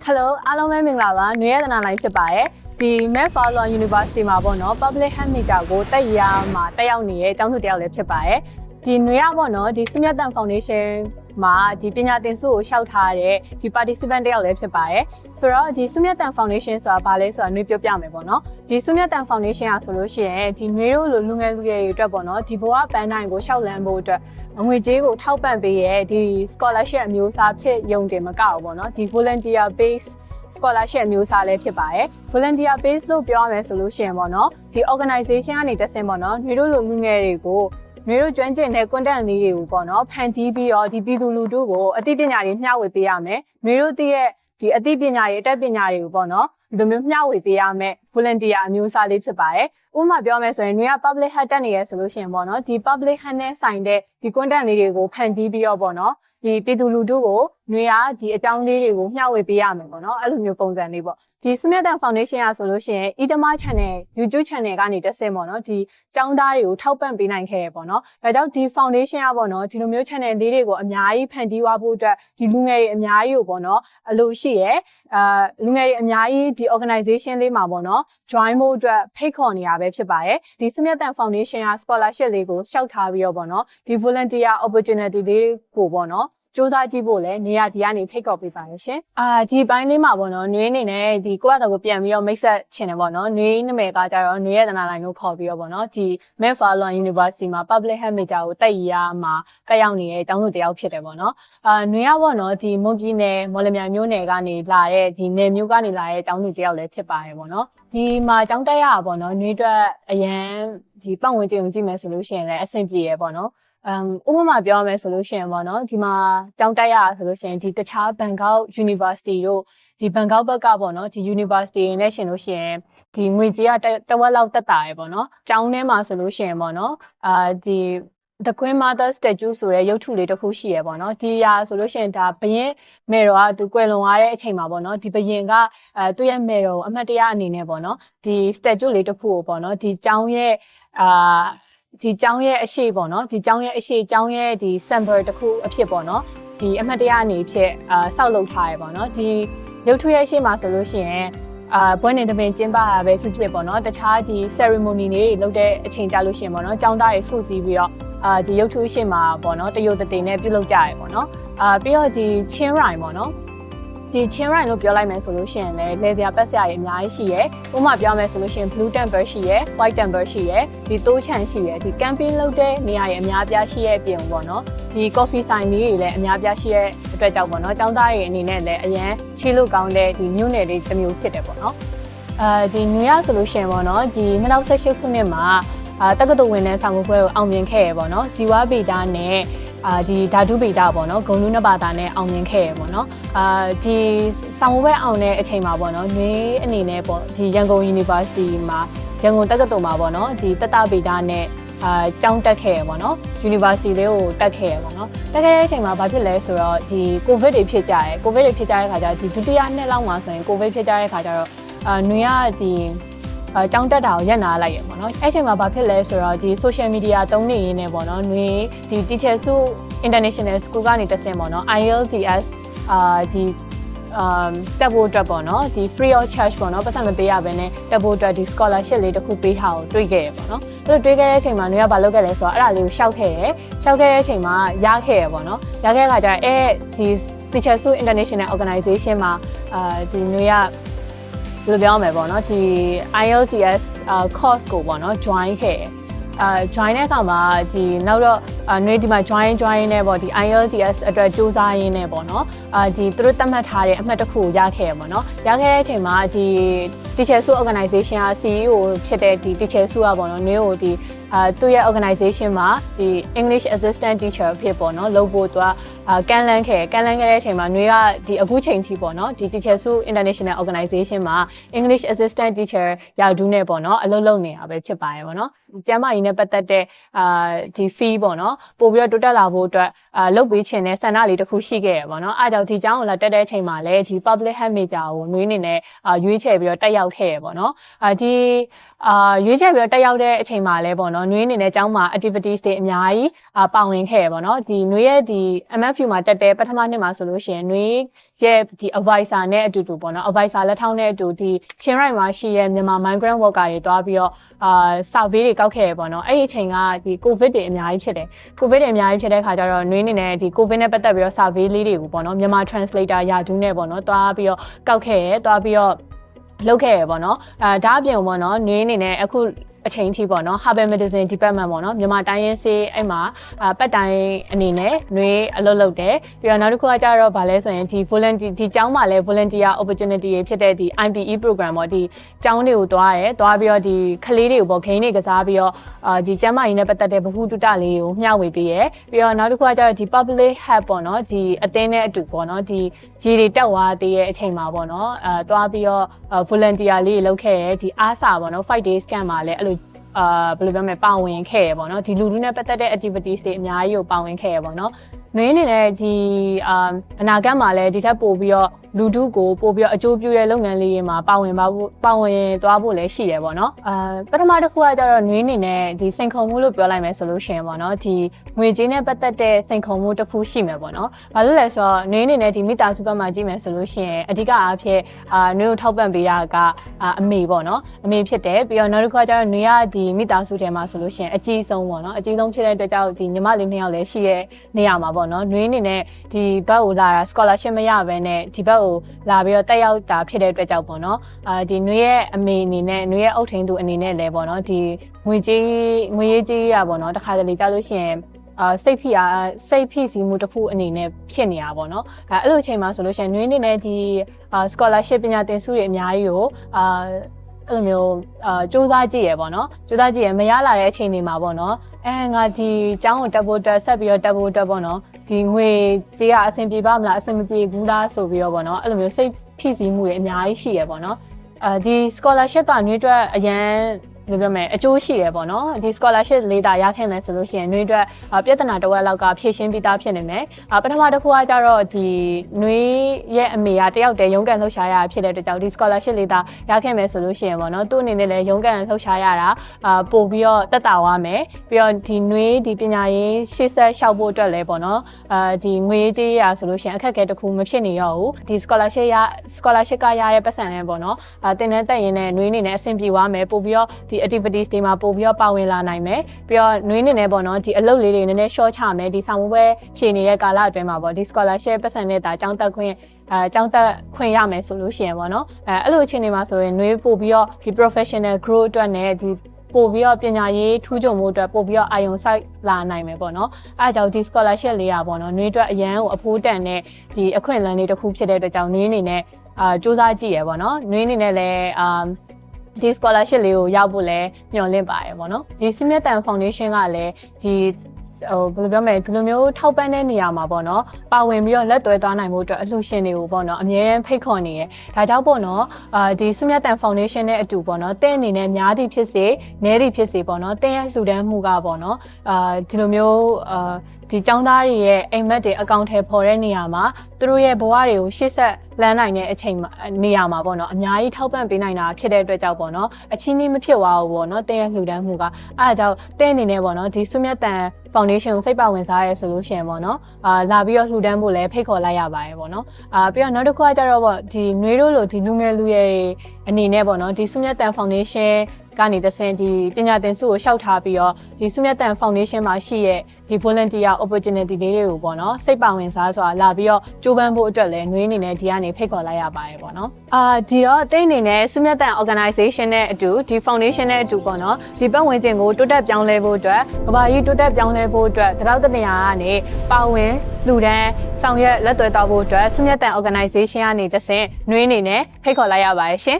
Hello အားလုံးပဲမင်္ဂလာပါຫນွေရတနာလိုင်းဖြစ်ပါတယ်ဒီ Macfarlane University မှာပေါ့နော် Public Health Major ကိုတက်ရမှာတက်ရောက်နေရဲ့အကြောင်းသူတယောက်လည်းဖြစ်ပါတယ်ဒီຫນွေရပေါ့နော်ဒီစုမြတ်တန် Foundation မှာဒီပညာသင်ဆုကိုလျှောက်ထားတဲ့ဒီ participant တယောက်လည်းဖြစ်ပါတယ်ဆိုတော့ဒီစုမြတ်တန် Foundation ဆိုတာဘာလဲဆိုတာຫນွေပြောပြမယ်ပေါ့နော်ဒီစုမြတ်တန် Foundation อ่ะဆိုလို့ရှိရင်ဒီຫນွေတို့လိုလူငယ်လူရွယ်တွေအတွက်ပေါ့နော်ဒီဘဝပန်းတိုင်းကိုလျှောက်လန်းဖို့အတွက်ငွေကြေးကိုထောက်ပံ့ပေးရဲ့ဒီ scholarship အမျိုးအစားဖြစ်ယုံတယ်မကဘူးပေါ့နော်ဒီ volunteer base scholarship မျိုးစားလည်းဖြစ်ပါတယ် volunteer base လို့ပြောရမယ်ဆိုလို့ရှိရင်ပေါ့နော်ဒီ organization ကနေတက်ဆင်းပေါ့နော်ညီတို့လိုလူငယ်တွေကိုညီတို့ကျွမ်းကျင်တဲ့ content လေးတွေကိုပေါ့နော်ဖန်တီးပြီးတော့ဒီပြည်သူလူထုကိုအသိပညာတွေမျှဝေပေးရမယ်ညီတို့တည်းရဲ့ဒီအသိပညာတွေအတတ်ပညာတွေကိုပေါ့နော်ဒီလိုမျိုးမျှဝေပေးရမယ် volunteer အမျိုးအစားလေးဖြစ်ပါတယ်ဥပမာပြောမယ်ဆိုရင်ညီက public health တက်နေရဆိုလို့ရှိရင်ပေါ့နော်ဒီ public health နဲ့ဆိုင်တဲ့ဒီ content လေးတွေကိုဖန်တီးပြီးတော့ပေါ့နော်ဒီပြည်သူလူထုကိုຫນွေရဒီအကြောင်းလေးတွေကိုမျှဝေပေးရမယ်ပေါ့နော်အဲ့လိုမျိုးပုံစံလေးပေါ့ဒီစုမြတ်တန် Foundation ရဆိုလို့ရှိရင် Idama Channel YouTube Channel ကနေတက်ဆင်းပေါ့နော်ဒီကျောင်းသားတွေကိုထောက်ပံ့ပေးနိုင်ခဲ့ရပေါ့နော်ဒါကြောင့်ဒီ Foundation ရပေါ့နော်ဒီလိုမျိုး channel လေးတွေကိုအများကြီးဖန်တီးသွားဖို့အတွက်ဒီလူငယ်တွေအများကြီးကိုပေါ့နော်အလိုရှိရလူငယ်တွေအများကြီးဒီ organization လေးမှာပေါ့နော် join ဖို့အတွက်ဖိတ်ခေါ်နေရပဲဖြစ်ပါတယ်ဒီစုမြတ်တန် Foundation ရ scholarship လေးကိုရှောက်ထားပြီးတော့ပေါ့နော်ဒီ volunteer opportunity လေးကိုပေါ့နော်စူးစမ်းကြည့်ဖို့လည်းနေရာဒီကနေဖိတ်ခေါ်ပေးပါရရှင်ဒီပိုင်းလေးမှာပေါ့နော်နွေအနေနဲ့ဒီကိုယ့်အတော်ကိုပြန်ပြီးတော့မိတ်ဆက်ချင်တယ်ပေါ့နော်နွေနာမည်ကကြတော့နွေရတနာလိုင်းကိုခေါ်ပြီးတော့ပေါ့နော်ဒီ Macfarlane University မှာ Public Health Major ကိုတက်ရမှာတက်ရောက်နေတဲ့အကြောင်းသူတယောက်ဖြစ်တယ်ပေါ့နော်နွေရပေါ့နော်ဒီမွန်ပြည်နယ်မော်လမြိုင်မြို့နယ်ကနေလာတဲ့ဒီနယ်မြို့ကနေလာတဲ့အကြောင်းသူတယောက်လည်းဖြစ်ပါတယ်ပေါ့နော်ဒီမှာအကြောင်းတက်ရတာပေါ့နော်နွေအတွက်အရန်ဒီပတ်ဝန်းကျင်ကိုကြည့်မယ်ဆိုလို့ရှိရင်လည်းအဆင်ပြေရပေါ့နော်ဥပမာပြောရမယ်ဆိုလို့ရှိရင်ပေါ့နော်ဒီမှာတောင်းတက်ရဆိုလို့ရှိရင်ဒီတခြားဘန်ကောက် University တို့ဒီဘန်ကောက်ဘက်ကပေါ့နော်ဒီ University နဲ့ရှင်လို့ရှိရင်ဒီငွေကြေးကတဝက်လောက်တက်တာရယ်ပေါ့နော်ကျောင်းထဲမှာဆိုလို့ရှိရင်ပေါ့နော်ဒီ The Queen Mother Statue ဆိုတဲ့ရုပ်ထုလေးတစ်ခုရှိရယ်ပေါ့နော်ဒီရာဆိုလို့ရှိရင်ဒါဘရင်မေတော်ကသူကွယ်လွန်သွားတဲ့အချိန်မှာပေါ့နော်ဒီဘရင်ကသူ့ရဲ့မေတော်ကိုအမှတ်တရအနေနဲ့ပေါ့နော်ဒီ statue လေးတစ်ခုကိုပေါ့နော်ဒီကျောင်းရဲ့ဒီကျောင်းရဲ့အရှိပေါ့နော်ဒီကျောင်းရဲ့အရှိကျောင်းရဲ့ဒီ sample တစ်ခုအဖြစ်ပေါ့နော်ဒီအမှတ်တရအနေဖြင့်စောက်လုပ်ထားရပေါ့နော်ဒီရုပ်ထုရဲ့အရှိမှာဆိုလို့ရှိရင်ဘွဲ့နေတပင်ကျင်းပတာပဲဖြစ်ဖြစ်ပေါ့နော်တခြားဒီ ceremony တွေလုပ်တဲ့အချိန်ကြလို့ရှိရင်ပေါ့နော်ကျောင်းသားတွေစုစည်းပြီးတော့ဒီရုပ်ထုရှိမှာပေါ့နော်တရုတ်တသိန်းနဲ့ပြုလုပ်ကြရပေါ့နော်ပြီးတော့ဒီချင်းရိုင်ပေါ့နော်ဒီချင်းရိုင်လို့ပြောလိုက်မယ်ဆိုလို့ရှိရင်လည်းလေစရာပတ်စရာတွေအများကြီးရှိရယ်ဥပမာပြောမယ်ဆိုလို့ရှိရင် blue temple ရှိရယ် white temple ရှိရယ်ဒီတိုးချန်ရှိရယ်ဒီ camping လုပ်တဲ့နေရာတွေအများပြားရှိရဲ့အပြင်ပေါ့နော်ဒီ coffee ဆိုင်တွေလည်းအများပြားရှိရဲ့အတွက်ကြောင့်ပေါ့နော်ကျောင်းသားတွေအနေနဲ့လည်းအရန်ချီလို့ကောင်းတဲ့ဒီမြို့နယ်လေးတစ်မျိုးဖြစ်တယ်ပေါ့နော်ဒီနွေရဆိုလို့ရှိရင်ပေါ့နော်ဒီ2018ခုနှစ်မှာတက္ကသိုလ်ဝင်တဲ့ဆောင်ပွဲကိုအောင်မြင်ခဲ့ရပေါ့နော်ဇီဝဗေဒနဲ့ဒီဓာတုဗေဒပေါ့နော်ဂုဏ်ထူးနှစ်ဘာသာနဲ့အောင်မြင်ခဲ့ရပေါ့နော်ဒီဆောင်ပွဲအောင်တဲ့အချိန်မှာပေါ့နော်နွေအနေနဲ့ပေါ့ဒီရန်ကုန် University မှာရန်ကုန်တက္ကသိုလ်မှာပေါ့နော်ဒီတတဗေဒနဲ့ကျောင်းတက်ခဲ့ရပေါ့နော် University လေးကိုတက်ခဲ့ရပေါ့နော်တက်ခဲ့တဲ့အချိန်မှာဘာဖြစ်လဲဆိုတော့ဒီ COVID တွေဖြစ်ကြတယ် COVID တွေဖြစ်ကြတဲ့ခါကျဒီဒုတိယနှစ်လောက်မှာဆိုရင် COVID ဖြစ်ကြတဲ့ခါကျတော့နွေရဒီကျောင်းတက်တာကိုရပ်နာလိုက်ရပေါ့နော်အဲ့ချိန်မှာဘာဖြစ်လဲဆိုတော့ဒီ social media သုံးနေရင်းနဲ့ပေါ့နော်နွေဒီ teacher su international school ကနေတက်ဆင်းပေါ့နော် IELTS ဒီတက်ဖို့အတွက်ပေါ့နော်ဒီ free of charge ပေါ့နော်ပတ်စံမပေးရဘဲနဲ့တက်ဖို့အတွက်ဒီ scholarship လေးတစ်ခုပေးထားကိုတွေ့ခဲ့ရပေါ့နော်အဲ့လိုတွေ့ခဲ့တဲ့အချိန်မှာနွေကဘာလုပ်ခဲ့လဲဆိုတော့အဲ့ဒါလေးကိုရှောက်ခဲ့ရရှောက်ခဲ့တဲ့အချိန်မှာရခဲ့ရပေါ့နော်ရခဲ့တဲ့အခါကျတော့ဒီ teacher su international organization မှာဒီနွေကဘယ်လိုပြောရမလဲပေါ့နော်ဒီ IELTS course ကိုပေါ့နော် join ခဲ့join တဲ့အခါမှာဒီနောက်တော့နွေဒီမှာ join နဲ့ပေါ့ဒီ IELTS အတွက်စူးစမ်းရင်းနဲ့ပေါ့နော်ဒီသူတို့သတ်မှတ်ထားတဲ့အမှတ်တစ်ခုကိုရခဲ့ရပေါ့နော်ရခဲ့တဲ့အချိန်မှာဒီ teacher su organization က CEO ဖြစ်တဲ့ဒီ teacher su ကပေါ့နော်နွေကိုဒီသူ့ရဲ့ organization မှာဒီ English assistant teacher ဖြစ်ပေါ့နော်လုပ်ဖို့သူကကန်လန်းခဲ့တဲ့အချိန်မှာနွေကဒီအခုချိန်ထိပေါ့နော်ဒီ Teacher Su International Organization မှာ English Assistant Teacher ရောက်ဒူးနေပေါ့နော်အလုပ်လုပ်နေတာပဲဖြစ်ပါတယ်ပေါ့နော်ကျမ်းမာရေးနဲ့ပတ်သက်တဲ့ဒီ fee ပေါ့နော်ပို့ပြီးတော့တိုးတက်လာဖို့အတွက်လုပ်ပေးခြင်းနဲ့ဆန္ဒလေးတစ်ခုရှိခဲ့ရပေါ့နော်အားကြောင့်ဒီကျောင်းကိုလာတက်တဲ့အချိန်မှာလည်းဒီ Public Health Major ကိုနွေအနေနဲ့ရွေးချယ်ပြီးတော့တက်ရောက်ခဲ့ရပေါ့နော်ဒီရွေးချယ်ပြီးတော့တက်ရောက်တဲ့အချိန်မှာလည်းပေါ့နော်နွေအနေနဲ့ကျောင်းမှာ activities တွေအများကြီးပါဝင်ခဲ့ရပေါ့နော်ဒီနွေရဲ့ဒီ MFU ဖြူမှာတက်တဲ့ပထမနှစ်မှာဆိုလို့ရှိရင်နွေရဲ့ဒီ advisor နဲ့အတူတူပေါ့နော် advisor လက်ထောက်နဲ့အတူဒီချင်းရိုက်မှာရှိရဲ့မြန်မာ migrant worker တွေတွားပြီးတော့survey တွေကောက်ခဲ့ရပေါ့နော်အဲ့ဒီအချိန်ကဒီ covid တွေအများကြီးဖြစ်တယ် covid တွေအများကြီးဖြစ်တဲ့ခါကျတော့နွေးနေနဲ့ဒီ covid နဲ့ပတ်သက်ပြီးတော့ survey လေးတွေကိုပေါ့နော်မြန်မာ translator ရာထူးနဲ့ပေါ့နော်တွားပြီးတော့ကောက်ခဲ့ရတွားပြီးတော့လုပ်ခဲ့ရပေါ့နော်ဒါအပြင်ပေါ့နော်နွေးနေနဲ့အခုအချိန်ထိပေါ့နော် Herbal Medicine Department ပေါ့နော်မြန်မာတိုင်းရင်းဆေးအဲ့မှာပတ်တိုင်းအနေနဲ့နွေအလုပ်လုပ်တယ်ပြီးတော့နောက်တစ်ခုကကျတော့ဗာလဲဆိုရင်ဒီ volunteer ဒီကျောင်းမှာလဲ volunteer opportunity တွေဖြစ်တဲ့ဒီ IPE program ပေါ့ဒီကျောင်းတွေကိုတွားပြီးတော့ဒီကလေးတွေကိုပေါ့ game တွေကစားပြီးတော့ဒီကျန်းမာရေးနဲ့ပတ်သက်တဲ့ဗဟုသုတလေးကိုမျှဝေပေးရပြီးတော့နောက်တစ်ခုကကျတော့ဒီ public health ပေါ့နော်ဒီအသင်းနဲ့အတူပေါ့နော်ဒီရေတွေတက်သွားသေးတဲ့အချိန်မှာပေါ့နော်တွားပြီးတော့ volunteer လေးတွေလုပ်ခဲ့ရဒီအားစာပေါ့နော် 5 days camp မှာလဲအဲ့လိုဘယ်လိုပြောမလဲပါဝင်ခဲ့ရပေါ့နော်ဒီလူလူနဲ့ပတ်သက်တဲ့ activities တွေအများကြီးကိုပါဝင်ခဲ့ရပေါ့နော်နွေးနေတဲ့ဒီအနာဂတ်မှာလည်းဒီထက်ပိုပြီးတော့လူထုကိုပို့ပြီးတော့အကျိုးပြုတဲ့လုပ်ငန်းလေးတွေမှာပါဝင်သွားဖို့လည်းရှိတယ်ပေါ့နော်ပထမတစ်ခုကကျတော့နွေးနေနဲ့ဒီစိန်ခုံမှုလို့ပြောလိုက်မယ်ဆိုလို့ရှိရင်ပေါ့နော်ဒီငွေကြေးနဲ့ပတ်သက်တဲ့စိန်ခုံမှုတစ်ခုရှိမယ်ပေါ့နော်ဘာလို့လဲဆိုတော့နွေးနေနဲ့ဒီမိသားစုဘက်မှာကြည့်မယ်ဆိုလို့ရှိရင်အဓိကအားဖြင့်နွေးကိုထောက်ပံ့ပေးရကအမေပေါ့နော်အမေဖြစ်တယ်ပြီးတော့နောက်တစ်ခုကကျတော့နွေးရဒီမိသားစုထဲမှာဆိုလို့ရှိရင်အကြီးဆုံးပေါ့နော်အကြီးဆုံးဖြစ်တဲ့အတွက်ကြောင့်ဒီညီမလေးနှစ်ယောက်လည်းရှိရဲ့နေရာမှာပေါ့နော်နွေးနေနဲ့ဒီဘက်ကိုလာတာ scholarship မရဘဲနဲ့ဒီဘက်ကိုလာပြီးတော့တက်ရောက်တာဖြစ်တဲ့အတွက်ကြောင့်ပေါ့နော်ဒီနွေရဲ့အမေအနေနဲ့နွေရဲ့အုပ်ထိန်းသူအနေနဲ့လည်းပေါ့နော်ဒီငွေရေးကြီးရပေါ့နော်တခါတလေကြားလို့ရှိရင်စိတ်ဖိစီးမှုတစ်ခုအနေနဲ့ဖြစ်နေတာပေါ့နော်အဲ့လိုအချိန်မှာဆိုလို့ရှိရင်နွေအနေနဲ့ဒီ scholarship ပညာသင်ဆုတွေအများကြီးကိုအဲ့လိုမျိုးစူးစမ်းကြည့်ရပေါ့နော်စူးစမ်းကြည့်ရမရလာတဲ့အချိန်တွေမှာပေါ့နော်ငါဒီအကြောင်းကိုတက်ဖို့တက်ဆက်ပြီးတော့တက်ဖို့တက်ပေါ့နော်ဒီငွေကြေးကအဆင်ပြေပါမလားအဆင်မပြေဘူးလားဆိုပြီးတော့ပေါ့နော်အဲ့လိုမျိုးစိတ်ဖိစီးမှုတွေအများကြီးရှိရပေါ့နော်ဒီ scholarship ကနွေအတွက်အရန်ဘယ်လိုပြောမလဲအကျိုးရှိရပေါ့နော်ဒီ scholarship လေးတာရခဲ့မယ်ဆိုလို့ရှိရင်နွေအတွက်ပြဿနာတစ်ဝက်လောက်ကဖြည့်ရှင်းပြီးသားဖြစ်နေမယ်ပထမတစ်ခုကကြတော့ဒီနွေရဲ့အမေကတယောက်တည်းရုန်းကန်လှုပ်ရှားရဖြစ်တဲ့အတွက်ကြောင့်ဒီ scholarship လေးတာရခဲ့မယ်ဆိုလို့ရှိရင်ပေါ့နော်သူ့အနေနဲ့လည်းရုန်းကန်လှုပ်ရှားရတာပို့ပြီးတော့တက်တာသွားမယ်ပြီးတော့ဒီနွေဒီပညာရေးရှေ့ဆက်လျှောက်ဖို့အတွက်လည်းပေါ့နော်ဒီငွေရေးကြေးရဆိုလို့ရှိရင်အခက်အခဲတစ်ခုမဖြစ်နေရောဘူးဒီ scholarship ကရတဲ့ပတ်စံနဲ့ပေါ့နော်တင်တဲ့တက်ရင်လည်းနွေအနေနဲ့အဆင်ပြေသွားမယ်ပို့ပြီးတော့ဒီ activities တွေမှာပို့ပြီးတော့ပါဝင်လာနိုင်မယ်ပြီးတော့နွေးနေနေပေါ့နော်ဒီအလုပ်လေးတွေနည်းနည်း short ချမယ်ဒီဆောင်ပွဲဖြည့်နေတဲ့ကာလအတွင်းမှာပေါ့ဒီ scholarship ပတ်စံနဲ့ဒါကျောင်းတက်ခွင့်ရမယ်ဆိုလို့ရှိရင်ပေါ့နော်အဲ့လိုအခြေအနေမှာဆိုရင်နွေးပို့ပြီးတော့ဒီ professional growth အတွက်နဲ့ဒီပို့ပြီးတော့ပညာရေးထူးချွန်မှုအတွက်ပို့ပြီးတော့အာရုံစိုက်လာနိုင်မယ်ပေါ့နော်အဲအကြောင်းဒီ scholarship လေးอ่ะပေါ့နော်နွေးအတွက်အရန်ကိုအဖိုးတန်တဲ့ဒီအခွင့်အလမ်းလေးတစ်ခုဖြစ်တဲ့အတွက်ကြောင့်နွေးအနေနဲ့စူးစမ်းကြည့်ရပေါ့နော်နွေးအနေနဲ့လည်းဒီ scholarship လေးကိုရောက်ဖို့လဲညွှန်လင့်ပါတယ်ပေါ့နော်ဒီ Smith & Foundation ကလည်းဒီဘယ်လိုပြောမလဲဒီလိုမျိုးထောက်ပံ့တဲ့နေရာမှာပေါ့နော်ပါဝင်ပြီးတော့လက်သွဲသွားနိုင်မှုအတွက်အလှူရှင်တွေကိုပေါ့နော်အမြဲတမ်းဖိတ်ခေါ်နေရဒါကြောင့်ပေါ့နော်ဒီ Smith & Foundation နဲ့အတူပေါ့နော်တဲ့အနေနဲ့များသည့်ဖြစ်စေနည်းသည့်ဖြစ်စေပေါ့နော်တဲ့ရဲ့လှူဒန်းမှုကပေါ့နော်ဒီလိုမျိုးဒီចောင်းသားတွေရဲ့အိမ်မက်တွေအကောင့်ထဲပေါ်တဲ့နေရာမှာသူတို့ရဲ့ဘဝတွေကိုရှေ့ဆက်လမ်းနိုင်တဲ့အချိန်မှာနေရာမှာပေါ့နော်အများကြီးထောက်ပံ့ပေးနိုင်တာဖြစ်တဲ့အတွက်ကြောင့်ပေါ့နော်အချင်းချင်းမဖြစ်သွားဘူးပေါ့နော်တဲ့ရဲ့လှူဒန်းမှုကအဲဒါကြောင့်တဲ့အနေနဲ့ပေါ့နော်ဒီSmith & Foundation ကိုစိတ်ပါဝင်စားရဲဆိုလို့ရှိရင်ပေါ့နော်လာပြီးတော့လှူဒန်းဖို့လည်းဖိတ်ခေါ်လိုက်ရပါတယ်ပေါ့နော်ပြီးတော့နောက်တစ်ခုကကျတော့ပေါ့ဒီနွေတို့လိုဒီလူငယ်လူရွယ်အနေနဲ့ပေါ့နော်ဒီSmith & Foundationကနေတဆင့်ဒီပညာသင်ဆုကိုရှောက်ထားပြီးတော့ဒီSmith & Foundation မှာရှိရဲ့ဒီ volunteer opportunity လေးတွေကိုပေါ့နော်စိတ်ပါဝင်စားစွာလာပြီးတော့ကြိုးပမ်းဖို့အတွက်လည်းနွေးအနေနဲ့ဒီကနေဖိတ်ခေါ်လိုက်ရပါတယ်ပေါ့နော်ဒီတော့တိတ်အနေနဲ့Smith & Organization နဲ့အတူဒီ foundation နဲ့အတူပေါ့နော်ဒီပတ်ဝန်းကျင်ကိုတိုးတက်ပြောင်းလဲဖို့အတွက်ကမ္ဘာကြီးတိုးတက်ပြောင်းလဲဖို့အတွက်တရောက်တနေရာကနေပါဝင်လူတန်းဆောင်ရွက်လက်သွဲတောက်ဖို့အတွက်Smith & Organization ကနေတဆင့်နွေးအနေနဲ့ဖိတ်ခေါ်လိုက်ရပါတယ်ရှင်